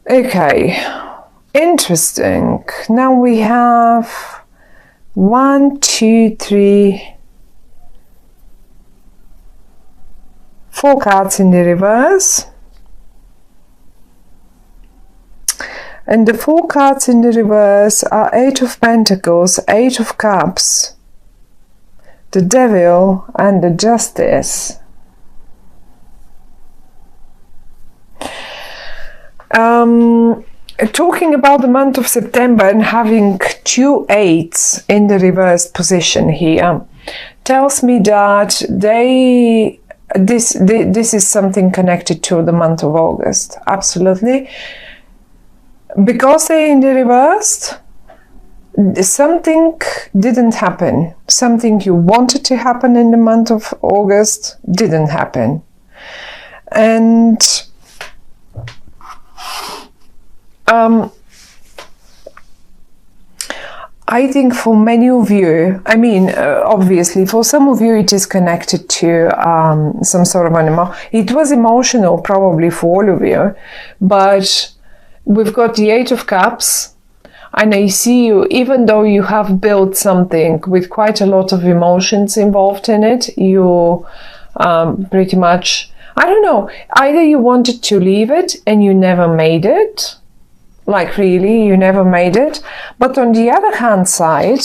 Okay, interesting. Now we have 1, 2, 3, 4 cards in the reverse. And the 4 cards in the reverse are 8 of Pentacles, 8 of Cups, the Devil, and the Justice. Talking about the month of September and having 2 8s in the reversed position here tells me that this is something connected to the month of August. Absolutely. Because they're in the reversed, something didn't happen. Something you wanted to happen in the month of August didn't happen. And I think for many of you, I mean, obviously for some of you it is connected to some sort of it was emotional probably for all of you, but we've got the 8 of Cups, and I see you, even though you have built something with quite a lot of emotions involved in it, you pretty much, I don't know, either you wanted to leave it and you never made it, like really, you never made it. But on the other hand side,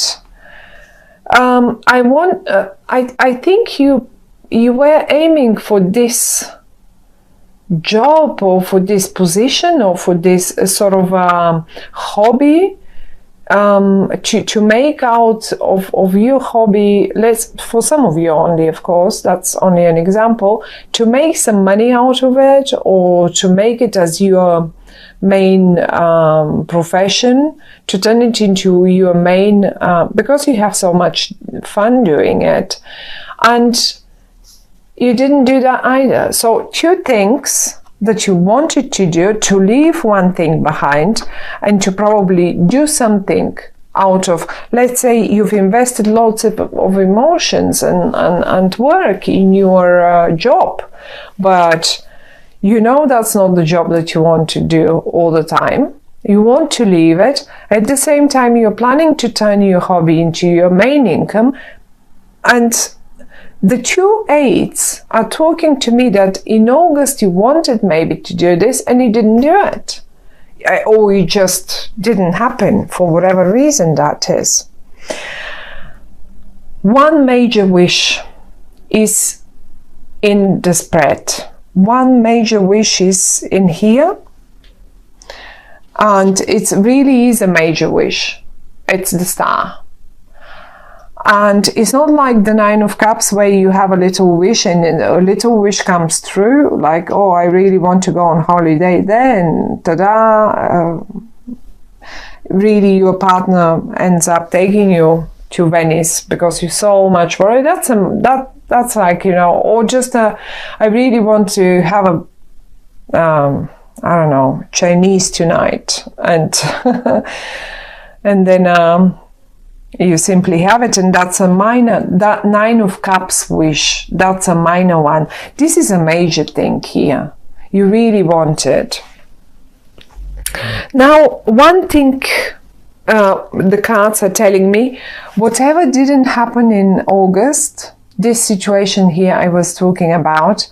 I think you were aiming for this job or for this position or for this sort of hobby, to make out of your hobby, for some of you only, of course, that's only an example, to make some money out of it, or to make it as your main profession, to turn it into your main, because you have so much fun doing it. And you didn't do that either. So 2 things that you wanted to do, to leave one thing behind and to probably do something out of, let's say you've invested lots of emotions and work in your job, but you know that's not the job that you want to do all the time. You want to leave it. At the same time, you're planning to turn your hobby into your main income. And the 2 8s are talking to me that in August you wanted maybe to do this and you didn't do it. Or it just didn't happen for whatever reason that is. One major wish is in the spread. One major wish is in here. And it really is a major wish. It's the Star. And it's not like the 9 of Cups where you have a little wish and a little wish comes through, like, oh, I really want to go on holiday there, and ta-da, really your partner ends up taking you to Venice because you're so much worried. That's like, you know, or just I really want to have a, I don't know, Chinese tonight, and and then you simply have it, and that's a minor, that 9 of Cups wish, that's a minor one. This is a major thing here. You really want it. Now, one thing the cards are telling me, whatever didn't happen in August, this situation here I was talking about,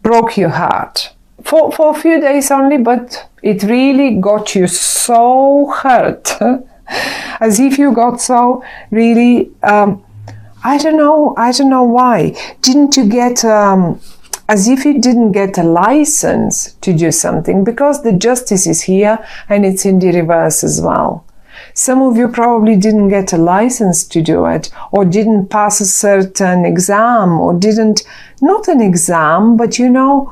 broke your heart. For a few days only, but it really got you so hurt. As if you got so really, I don't know why. Didn't you get, as if you didn't get a license to do something, because the Justice is here and it's in the reverse as well. Some of you probably didn't get a license to do it, or didn't pass a certain exam, or didn't, not an exam, but you know,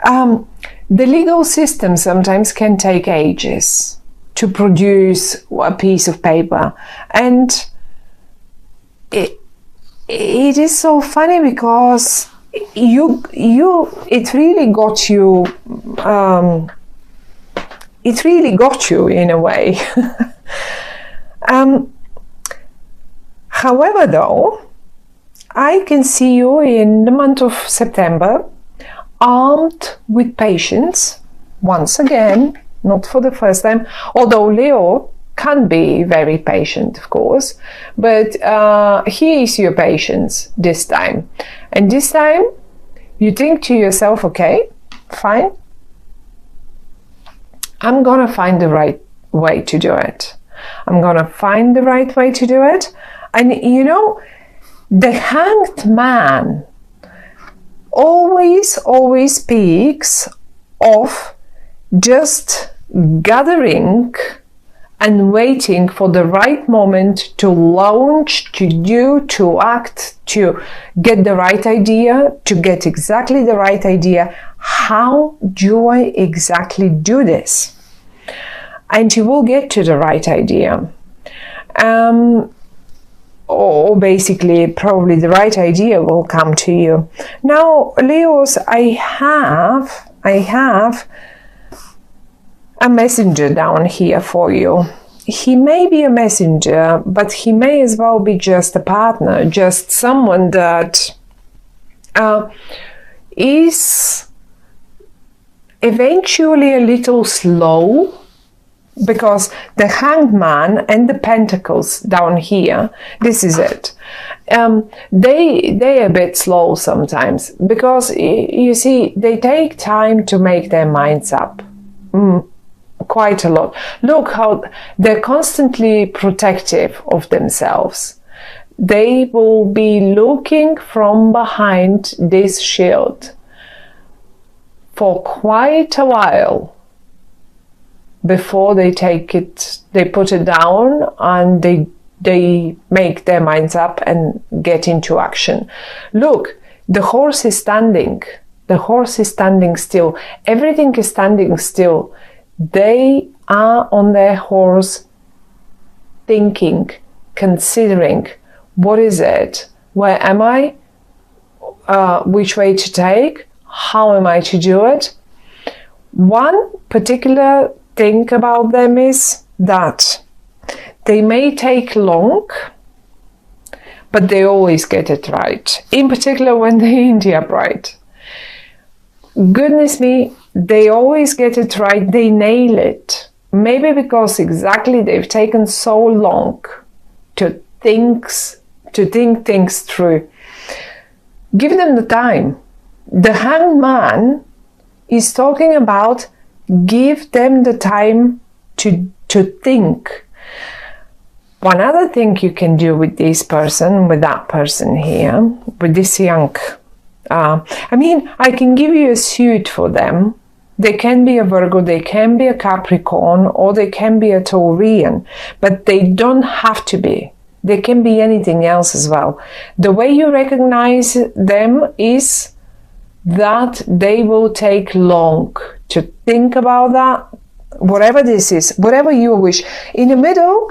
the legal system sometimes can take ages to produce a piece of paper, and it is so funny because it really got you, it really got you in a way. However, though, I can see you in the month of September armed with patience once again, not for the first time, although Leo can be very patient, of course, but he is your patience this time. And this time you think to yourself, okay, fine, I'm gonna find the right way to do it. I'm gonna find the right way to do it. And you know, the Hanged Man always speaks of just gathering and waiting for the right moment to launch, to do, to act, to get the right idea, to get exactly the right idea. How do I exactly do this? And you will get to the right idea. Or basically, probably the right idea will come to you. Now, Leos, I have a messenger down here for you. He may be a messenger, but he may as well be just a partner, just someone that is eventually a little slow, because the Hanged Man and the Pentacles down here, this is it. They're a bit slow sometimes, because you see, they take time to make their minds up. Quite a lot. Look how they're constantly protective of themselves. They will be looking from behind this shield for quite a while before they put it down, and they make their minds up and get into action. Look, the horse is standing. The horse is standing still. Everything is standing still. They are on their horse, thinking, considering, what is it? Where am I? Which way to take? How am I to do it? One particular thing about them is that they may take long, but they always get it right. In particular, when they're in the upright. Goodness me, they always get it right. They nail it. Maybe because exactly they've taken so long to think things through. Give them the time. The Hanged Man is talking about give them the time to think. One other thing you can do with this person, with that person here, with this young, I can give you a suit for them. They can be a Virgo, they can be a Capricorn, or they can be a Taurian, but they don't have to be. They can be anything else as well. The way you recognize them is that they will take long to think about that, whatever this is, whatever you wish. In the middle,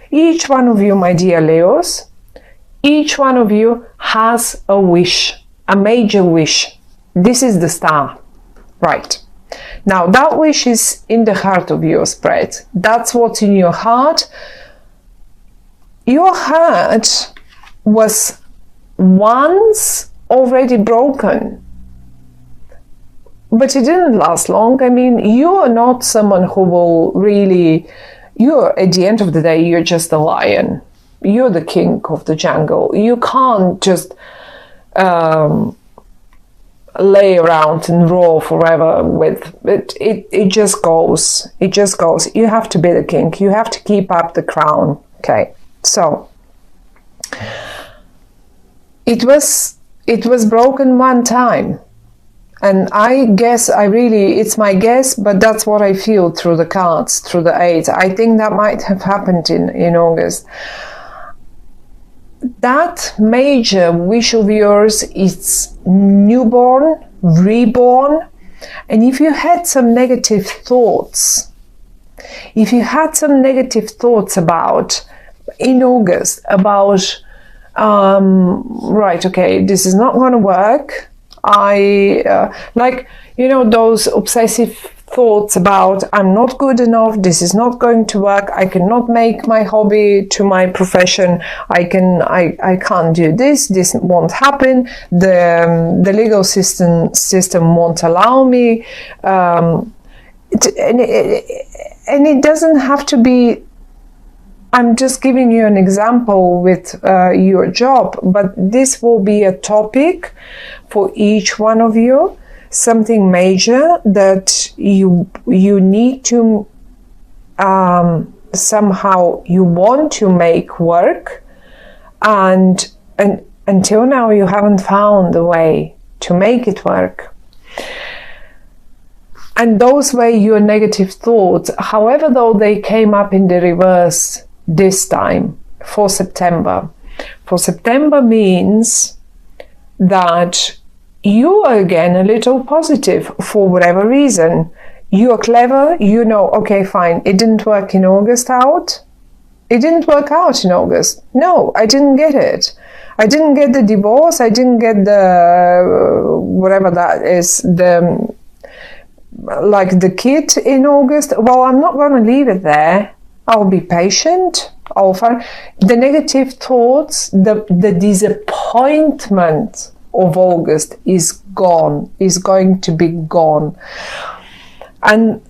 each one of you, my dear Leos, each one of you has a wish, a major wish. This is the star, right? Now that wish is in the heart of your spread. That's what's in your heart. Your heart was once already broken, but it didn't last long. I mean, you are not someone who will really, at the end of the day, you're just a lion. You're the king of the jungle. You can't just lay around and roar forever with it. It just goes. It just goes. You have to be the king. You have to keep up the crown. Okay. So it was broken one time. And I guess it's my guess, but that's what I feel through the cards, through the eight. I think that might have happened in August. That major wish of yours is newborn, reborn. And if you had some negative thoughts, about, in August, about, right, okay, this is not going to work. Those obsessive thoughts about I'm not good enough, this is not going to work, I cannot make my hobby to my profession, I can't do this won't happen, the legal system won't allow me. and it doesn't have to be. I'm just giving you an example with your job, but this will be a topic for each one of you, something major that you need to somehow you want to make work, and until now you haven't found a way to make it work. And those were your negative thoughts, however, though they came up in the reverse this time for September. For September means that you are again a little positive for whatever reason. You are clever, you know, okay, fine, it didn't work in August out. It didn't work out in August. No, I didn't get it. I didn't get the divorce, I didn't get the, whatever that is, like the kid in August. Well, I'm not going to leave it there. I'll be patient. I'll find the negative thoughts, the disappointment of August is gone, is going to be gone. And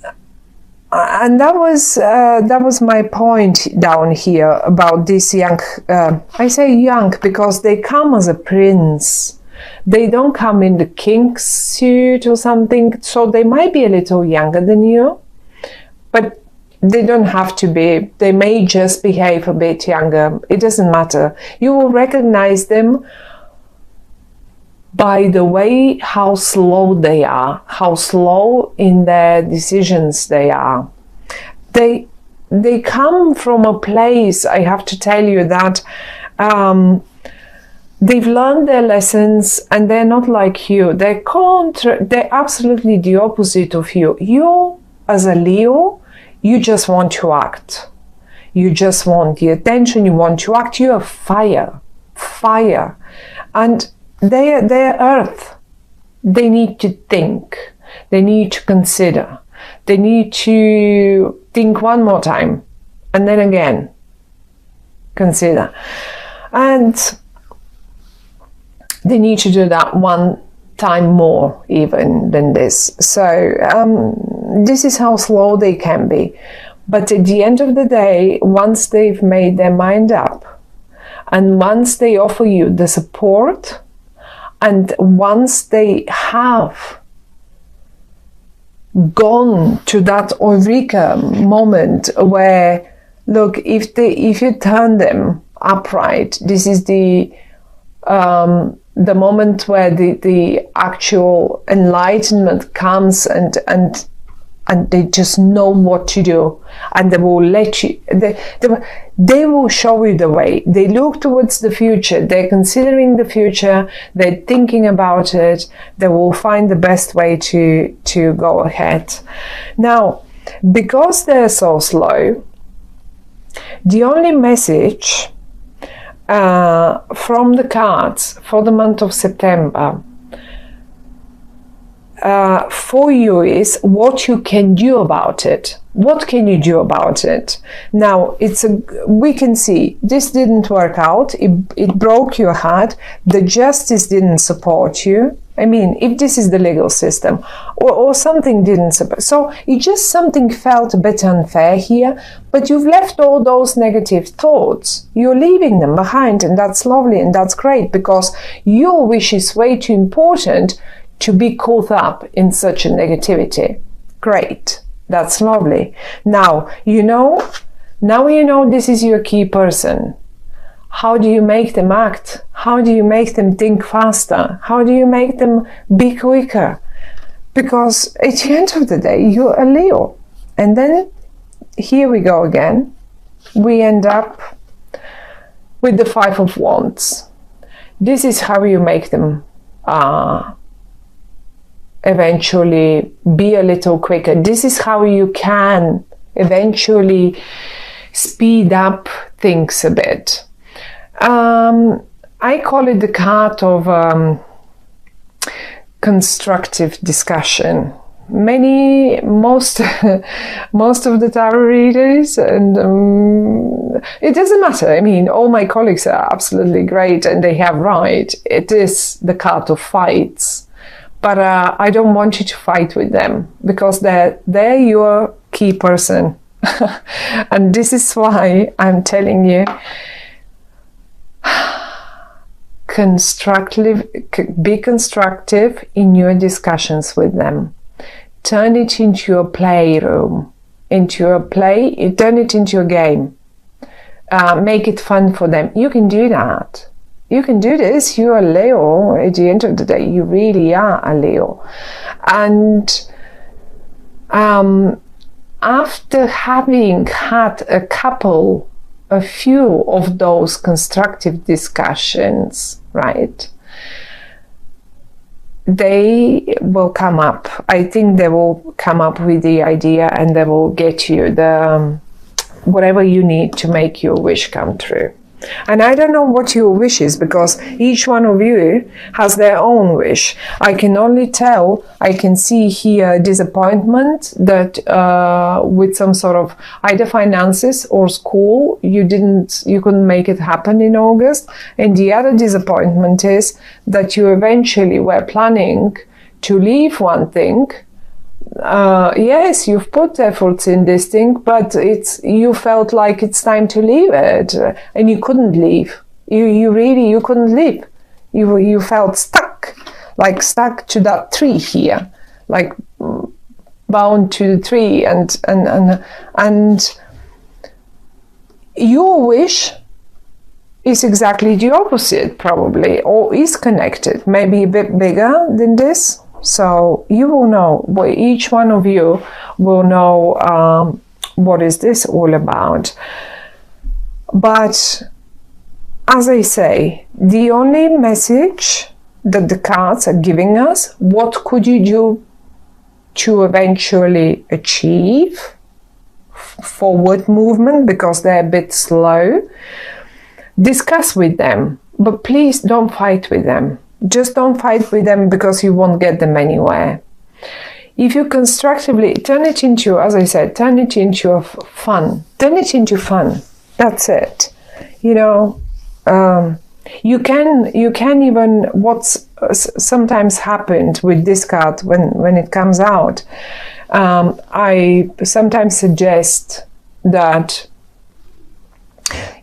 that was my point down here about this young, I say young because they come as a prince. They don't come in the king's suit or something, so they might be a little younger than you, but they don't have to be. They may just behave a bit younger. It doesn't matter. You will recognize them by the way how slow they are, how slow in their decisions they are. They come from a place, I have to tell you, that they've learned their lessons and they're not like you. They're absolutely the opposite of you. You, as a Leo, you just want to act. You just want the attention, you want to act. You are fire. And they're earth. They need to think. They need to consider. They need to think one more time. And then again, consider. And they need to do that one time more even than this. So this is how slow they can be. But at the end of the day, once they've made their mind up, and once they offer you the support, and once they have gone to that eureka moment where, look, if you turn them upright, this is the moment where the actual enlightenment comes, and they just know what to do, and they will let you, they will show you the way. They look towards the future, they're considering the future, they're thinking about it, they will find the best way to go ahead. Now, because they're so slow, the only message from the cards for the month of September for you is what you can do about it. What can you do about it? Now, we can see this didn't work out. It broke your heart. The justice didn't support you. I mean, if this is the legal system, or something didn't support, so it just something felt a bit unfair here, but you've left all those negative thoughts. You're leaving them behind, and that's lovely and that's great, because your wish is way too important to be caught up in such a negativity. Great. That's lovely. Now you know this is your key person. How do you make them act? How do you make them think faster? How do you make them be quicker? Because at the end of the day, you're a Leo. And then here we go again. We end up with the Five of Wands. This is how you make them eventually be a little quicker. This is how you can eventually speed up things a bit. I call it the card of constructive discussion. Most of the tarot readers, and it doesn't matter. I mean, all my colleagues are absolutely great and they have right. It is the card of fights. but I don't want you to fight with them, because they're your key person. And this is why I'm telling you, be constructive in your discussions with them. Turn it into a playroom, turn it into a game. Make it fun for them. You can do that. You can do this. You are Leo. At the end of the day, you really are a Leo. And after having had a few of those constructive discussions, right, they will come up. I think they will come up with the idea, and they will get you the whatever you need to make your wish come true. And I don't know what your wish is, because each one of you has their own wish. I can only tell, I can see here disappointment that with some sort of either finances or school, you couldn't make it happen in August. And the other disappointment is that you eventually were planning to leave one thing. Yes, you've put efforts in this thing, but you felt like it's time to leave it, and you couldn't leave. You couldn't leave. You felt stuck to that tree here, like bound to the tree, and your wish is exactly the opposite, probably, or is connected, maybe a bit bigger than this. So you will know, each one of you will know what is this all about. But as I say, the only message that the cards are giving us, what could you do to eventually achieve forward movement, because they're a bit slow. Discuss with them, but please don't fight with them. Just don't fight with them, because you won't get them anywhere. If you constructively turn it into, as I said, turn it into fun. Turn it into fun. That's it. You know, you can even, what's sometimes happened with this card when it comes out, I sometimes suggest that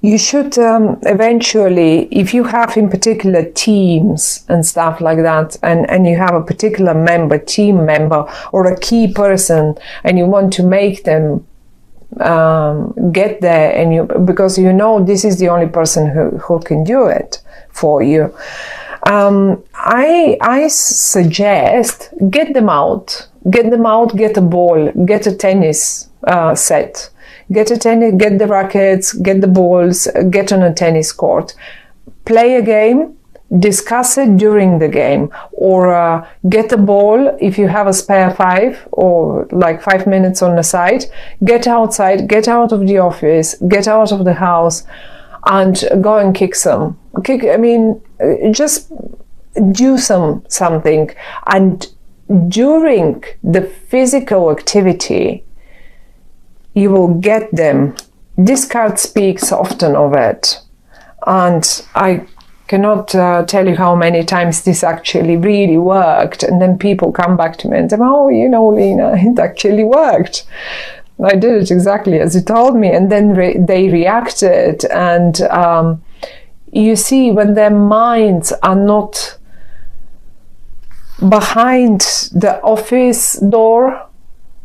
you should eventually, if you have in particular teams and stuff like that, and you have a particular team member or a key person, and you want to make them get there, and because you know this is the only person who can do it for you, I suggest get them out, get a ball, get a tennis set. Get the rackets, get the balls, get on a tennis court. Play a game, discuss it during the game, or get a ball if you have a spare 5 or like 5 minutes on the side. Get outside, get out of the office, get out of the house, and go and just do something. And during the physical activity, you will get them. This card speaks often of it, and I cannot tell you how many times this actually really worked, and then people come back to me and say, oh, you know, Lena, it actually worked. I did it exactly as you told me, and then they reacted, and you see, when their minds are not behind the office door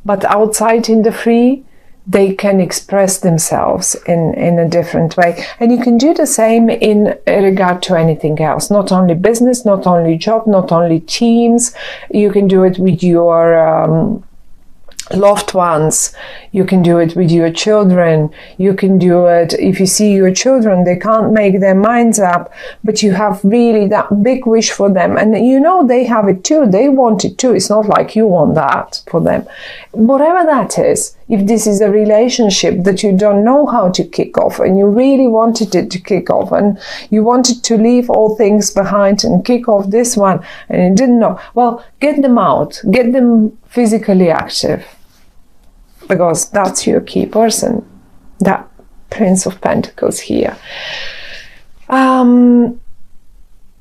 but outside in the free, they can express themselves in a different way. And you can do the same in regard to anything else, not only business, not only job, not only teams. You can do it with your loved ones. You can do it with your children. You can do it if you see your children, they can't make their minds up, but you have really that big wish for them, and you know they have it too. They want it too. It's not like you want that for them. Whatever that is, if this is a relationship that you don't know how to kick off, and you really wanted it to kick off, and you wanted to leave all things behind and kick off this one, and you didn't know, well, get them out, get them physically active, because that's your key person, that Prince of Pentacles here.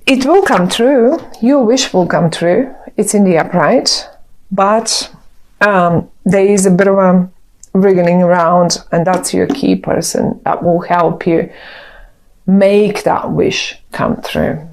It will come true. Your wish will come true. It's in the upright, but there is a bit of a wriggling around, and that's your key person that will help you make that wish come true.